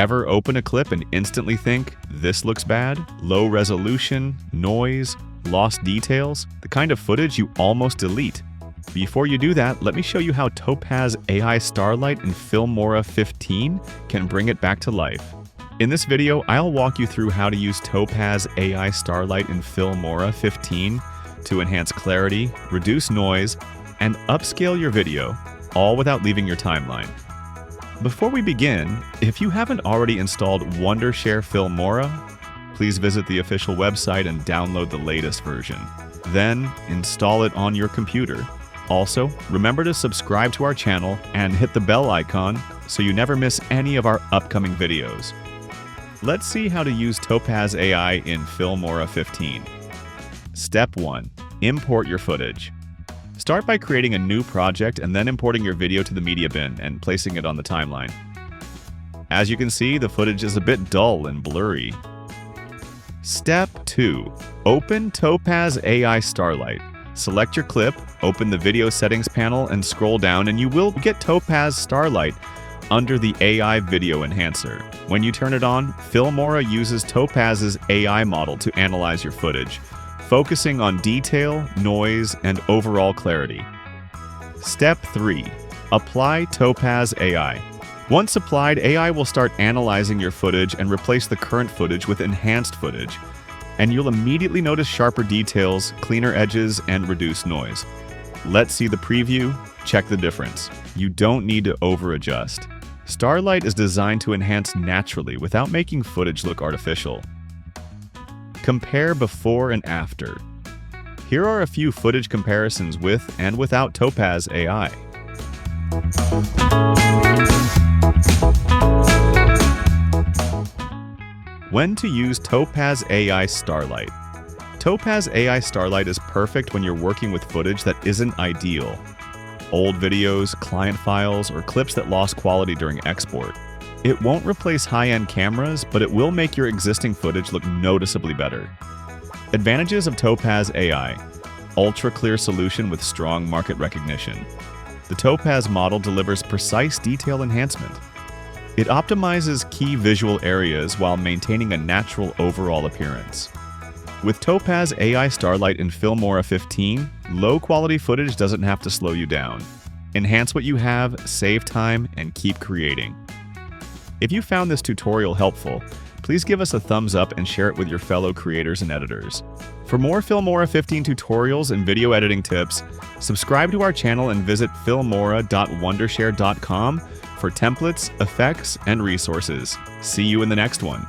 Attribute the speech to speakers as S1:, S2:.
S1: Ever open a clip and instantly think, this looks bad? Low resolution, noise, lost details, the kind of footage you almost delete. Before you do that, let me show you how Topaz AI Starlight in Filmora 15 can bring it back to life. In this video, I'll walk you through how to use Topaz AI Starlight in Filmora 15 to enhance clarity, reduce noise, and upscale your video, all without leaving your timeline. Before we begin, if you haven't already installed Wondershare Filmora, please visit the official website and download the latest version. Then, install it on your computer. Also, remember to subscribe to our channel and hit the bell icon so you never miss any of our upcoming videos. Let's see how to use Topaz AI in Filmora 15. Step 1. Import your footage. Start by creating a new project and then importing your video to the media bin and placing it on the timeline. As you can see, the footage is a bit dull and blurry. Step 2. Open Topaz AI Starlight. Select your clip, open the video settings panel, and scroll down, and you will get Topaz Starlight under the AI Video Enhancer. When you turn it on, Filmora uses Topaz's AI model to analyze your footage, focusing on detail, noise, and overall clarity. Step 3. Apply Topaz AI. Once applied, AI will start analyzing your footage and replace the current footage with enhanced footage, and you'll immediately notice sharper details, cleaner edges, and reduced noise. Let's see the preview. Check the difference. You don't need to over-adjust. Starlight is designed to enhance naturally without making footage look artificial. Compare before and after. Here are a few footage comparisons with and without Topaz AI. When to use Topaz AI Starlight. Topaz AI Starlight is perfect when you're working with footage that isn't ideal. Old videos, client files, or clips that lost quality during export. It won't replace high-end cameras, but it will make your existing footage look noticeably better. Advantages of Topaz AI. Ultra-clear solution with strong market recognition. The Topaz model delivers precise detail enhancement. It optimizes key visual areas while maintaining a natural overall appearance. With Topaz AI Starlight in Filmora 15, low-quality footage doesn't have to slow you down. Enhance what you have, save time, and keep creating. If you found this tutorial helpful, please give us a thumbs up and share it with your fellow creators and editors. For more Filmora 15 tutorials and video editing tips, subscribe to our channel and visit filmora.wondershare.com for templates, effects, and resources. See you in the next one.